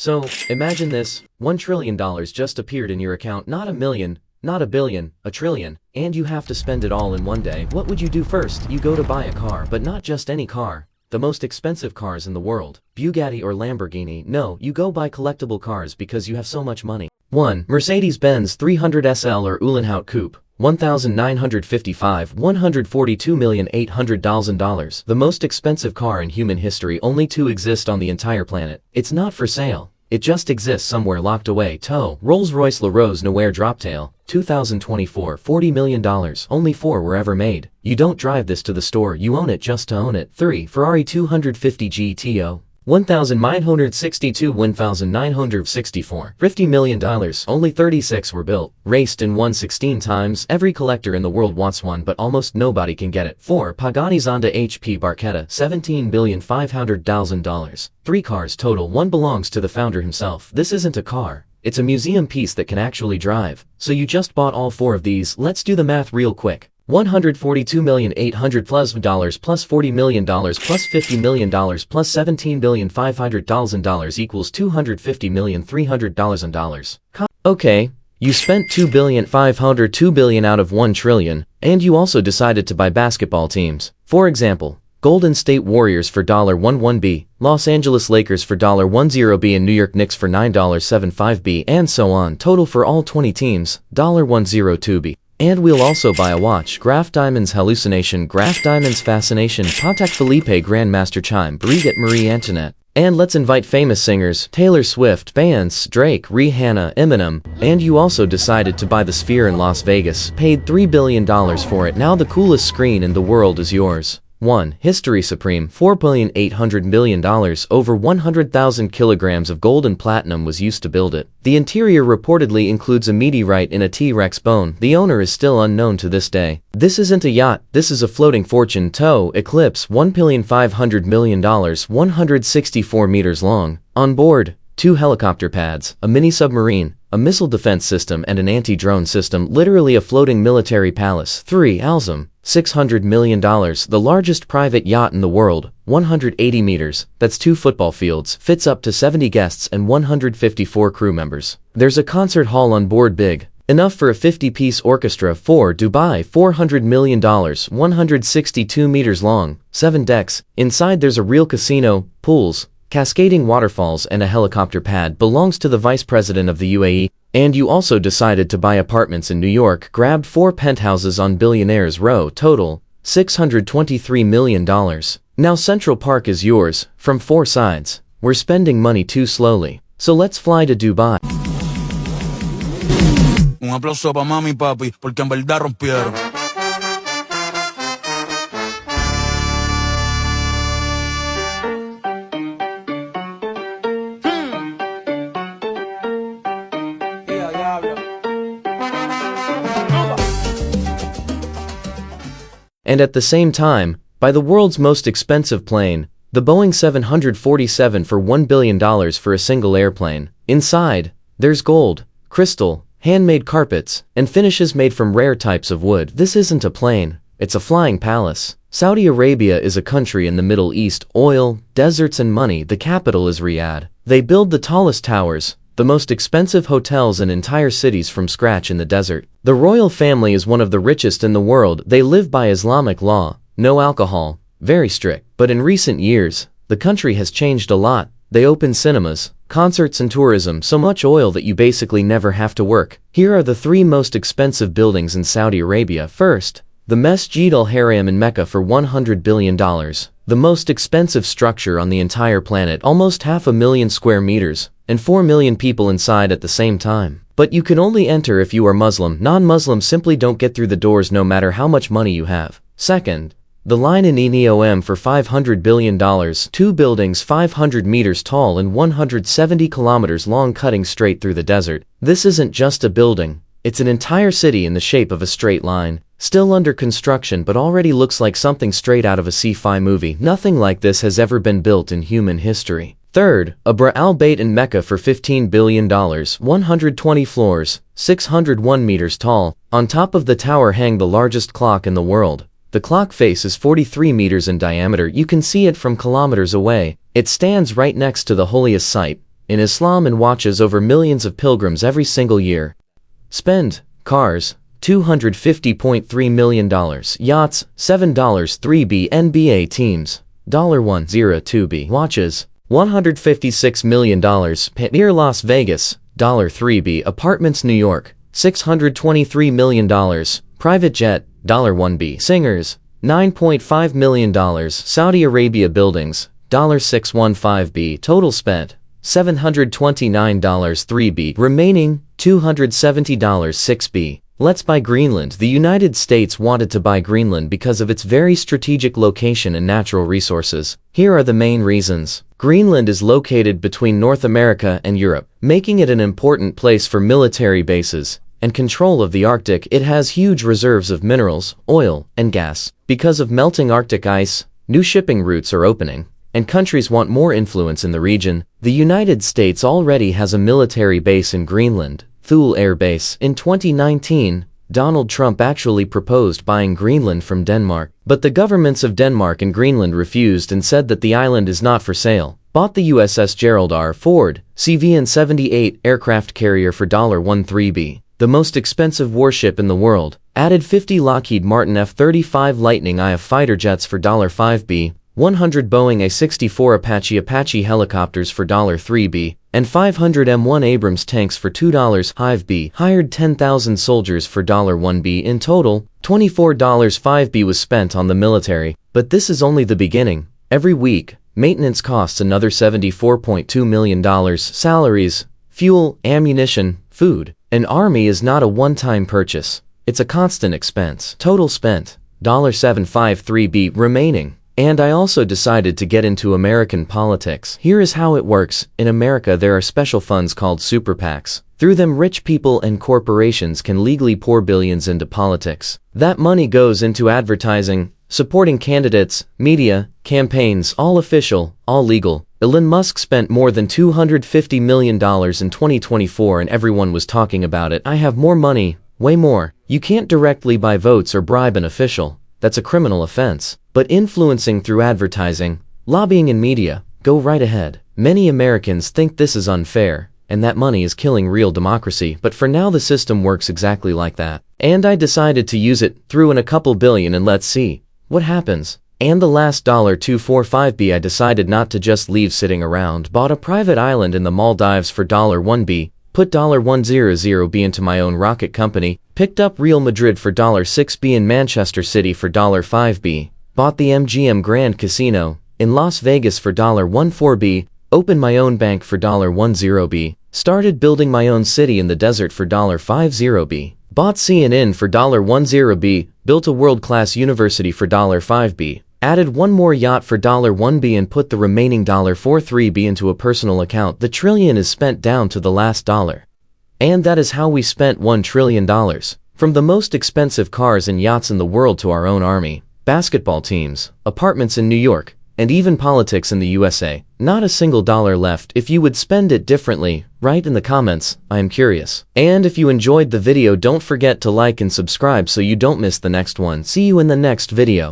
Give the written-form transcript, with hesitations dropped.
So, imagine this, $1 trillion just appeared in your account, not a million, not a billion, a trillion, and you have to spend it all in one day. What would you do first? You go to buy a car, but not just any car. The most expensive cars in the world, Bugatti or Lamborghini. No, you go buy collectible cars because you have so much money. 1. Mercedes-Benz 300 SL or Uhlenhaut Coupe, 1,955, $142,800,000. The most expensive car in human history. Only two exist on the entire planet. It's not for sale. It just exists somewhere locked away. Tow. Rolls-Royce La Rose Noire Droptail, 2024, $40 million. Only 4 were ever made. You don't drive this to the store, you own it just to own it. 3. Ferrari 250 GTO, 1,962, 1,964, $50 million. Only 36 were built. Raced and won 16 times. Every collector in the world wants one, but almost nobody can get it. 4. Pagani Zonda HP Barchetta, $17,500,000. 3 cars total. 1 belongs to the founder himself. This isn't a car. It's a museum piece that can actually drive. So you just bought all 4 of these. Let's do the math real quick. $142,800,000 plus $40 million plus $50 million plus $17,500,000 equals $250,300,000. Okay, you spent $2,500,000 billion out of $1 trillion, and you also decided to buy basketball teams. For example, Golden State Warriors for $11B, Los Angeles Lakers for $10B, and New York Knicks for $9.75B, and so on. Total for all 20 teams, $102B. And we'll also buy a watch. Graf Diamond's Hallucination, Graf Diamond's Fascination, Patek Philippe Grandmaster Chime, Brigitte Marie Antoinette. And let's invite famous singers, Taylor Swift, Beyoncé, Drake, Rihanna, Eminem. And you also decided to buy the Sphere in Las Vegas, paid $3 billion for it. Now the coolest screen in the world is yours. 1. History Supreme, $4,800,000,000. Over 100,000 kilograms of gold and platinum was used to build it. The interior reportedly includes a meteorite in a T-Rex bone. The owner is still unknown to this day. This isn't a yacht, this is a floating fortune. Tow. Eclipse, $1,500,000,000, 164 meters long. On board, 2 helicopter pads, a mini-submarine, a missile defense system, and an anti-drone system. Literally a floating military palace. 3. Alzum, $600 million, the largest private yacht in the world, 180 meters, that's 2 football fields, fits up to 70 guests and 154 crew members. There's a concert hall on board, big enough for a 50-piece orchestra. 4. Dubai, $400 million, 162 meters long, 7 decks. Inside there's a real casino, pools, cascading waterfalls, and a helicopter pad. Belongs to the Vice President of the UAE. And you also decided to buy apartments in New York, grabbed 4 penthouses on Billionaires Row. Total, $623 million. Now Central Park is yours, from 4 sides. We're spending money too slowly. So let's fly to Dubai. Un aplauso pa mami y papi, porque en verdad rompieron. And at the same time, buy the world's most expensive plane, the Boeing 747 for $1 billion for a single airplane. Inside, there's gold, crystal, handmade carpets, and finishes made from rare types of wood. This isn't a plane, it's a flying palace. Saudi Arabia is a country in the Middle East. Oil, deserts, and money. The capital is Riyadh. They build the tallest towers, the most expensive hotels, and entire cities from scratch in the desert. The royal family is one of the richest in the world. They live by Islamic law, no alcohol, very strict. But in recent years, the country has changed a lot. They open cinemas, concerts, and tourism. So much oil that you basically never have to work. Here are the 3 most expensive buildings in Saudi Arabia. First, the Masjid al-Haram in Mecca for $100 billion. The most expensive structure on the entire planet, almost 500,000 square meters, and 4 million people inside at the same time. But you can only enter if you are Muslim. Non-Muslims simply don't get through the doors no matter how much money you have. Second, the line in ENEOM for $500 billion. 2 buildings 500 meters tall and 170 kilometers long, cutting straight through the desert. This isn't just a building, it's an entire city in the shape of a straight line. Still under construction, but already looks like something straight out of a sci-fi movie. Nothing like this has ever been built in human history. Third, Abra al-Bayt in Mecca for $15 billion, 120 floors, 601 meters tall. On top of the tower hang the largest clock in the world. The clock face is 43 meters in diameter. You can see it from kilometers away. It stands right next to the holiest site, in Islam and watches over millions of pilgrims every single year. Spend, cars, $250.3 million, yachts, $7.3b, NBA teams, $102b, watches, $156 million, near Las Vegas, $3b, apartments New York, $623 million, private jet, $1b, singers, $9.5 million, Saudi Arabia buildings, $615b, total spent, $729 3b, remaining, $270 6b. Let's buy Greenland. The United States wanted to buy Greenland because of its very strategic location and natural resources. Here are the main reasons. Greenland is located between North America and Europe, making it an important place for military bases and control of the Arctic. It has huge reserves of minerals, oil, and gas. Because of melting Arctic ice, new shipping routes are opening, and countries want more influence in the region. The United States already has a military base in Greenland, Thule Air Base. In 2019, Donald Trump actually proposed buying Greenland from Denmark, but the governments of Denmark and Greenland refused and said that the island is not for sale. Bought the USS Gerald R. Ford, CVN-78 aircraft carrier for $13b, the most expensive warship in the world. Added 50 Lockheed Martin F-35 Lightning IF fighter jets for $5b, 100 Boeing A-64 Apache helicopters for $3b, and 500 M1 Abrams tanks for $5b. Hired 10,000 soldiers for $1b. In total, $24 5b was spent on the military. But this is only the beginning. Every week, maintenance costs another $74.2 million. Salaries, fuel, ammunition, food. An army is not a one-time purchase. It's a constant expense. Total spent, $753b remaining. And I also decided to get into American politics. Here is how it works. In America, there are special funds called super PACs. Through them, rich people and corporations can legally pour billions into politics. That money goes into advertising, supporting candidates, media, campaigns, all official, all legal. Elon Musk spent more than $250 million in 2024 and everyone was talking about it. I have more money, way more. You can't directly buy votes or bribe an official. That's a criminal offense. But influencing through advertising, lobbying and media, go right ahead. Many Americans think this is unfair, and that money is killing real democracy, but for now the system works exactly like that. And I decided to use it, threw in a couple billion and let's see what happens. And the last $245b I decided not to just leave sitting around, bought a private island in the Maldives for $1b, put $100b into my own rocket company, picked up Real Madrid for $6b and Manchester City for $5b. Bought the MGM Grand Casino in Las Vegas for $14b, opened my own bank for $10b, started building my own city in the desert for $50b, bought CNN for $10b, built a world-class university for $5b, added one more yacht for $1b and put the remaining $43b into a personal account. The trillion is spent down to the last dollar. And that is how we spent $1 trillion. From the most expensive cars and yachts in the world to our own army, basketball teams, apartments in New York, and even politics in the USA. Not a single dollar left. If you would spend it differently, write in the comments. I am curious. And if you enjoyed the video, don't forget to like and subscribe so you don't miss the next one. See you in the next video.